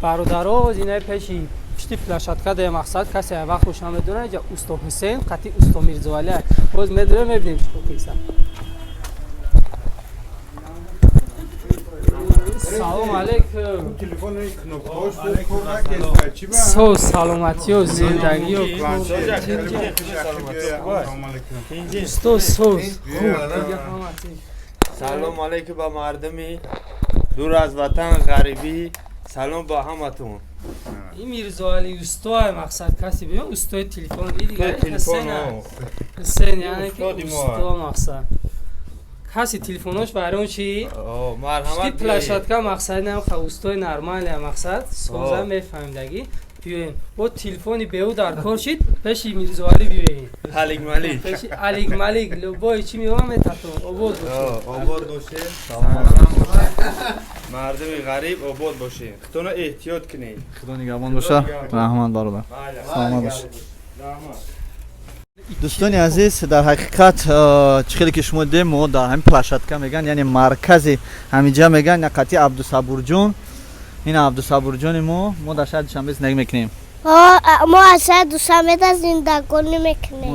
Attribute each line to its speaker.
Speaker 1: бародаро зинаи пеши пишти площадка де мақсад касе вақт хуш намедона ҷа усто Ҳусейн қати усто Мирзоалӣ боз медона мебинем чико киса. Салом алейкум.
Speaker 2: Телефонный кнопкош бу
Speaker 1: Со саломатиё зиндагиё усто соз.
Speaker 3: салом алейкум ба мардуми дур аз ватан ғарибӣ. Салом ба ҳаматон.
Speaker 1: Ин Мирзоалӣ устои мақсад каси бибин устои телефон дидига Ҳусейн яъне ки усто мақсад каси телефонош барон чи
Speaker 3: марҳамат
Speaker 1: площадка мақсад нам устои нормалия мақсад соза мефаҳмдаги биёем бо телефони беҳу дар кор шид пеши Мирзоалӣ биёем
Speaker 3: Алик Малик
Speaker 1: пеши Алик Малик любой чи мева метатон обод
Speaker 3: боше мардуми ғариб обод боше. Худона эҳтиёт кунед.
Speaker 4: Худо нигаҳбон боша. Раҳмат бародар. Саломат бош. Дӯстони азиз, дар ҳақиқат чӣ хеле ки шумо дидем мо дар ҳамин площадка меган яъне маркази ҳаминҷа меган қати Абдусабурҷон. ин Абдусабурҷони мо дар шаҳри Душанбе зиндагӣ мекунем.
Speaker 5: мо аз шаҳри Душанбе зиндагонӣ мекунем.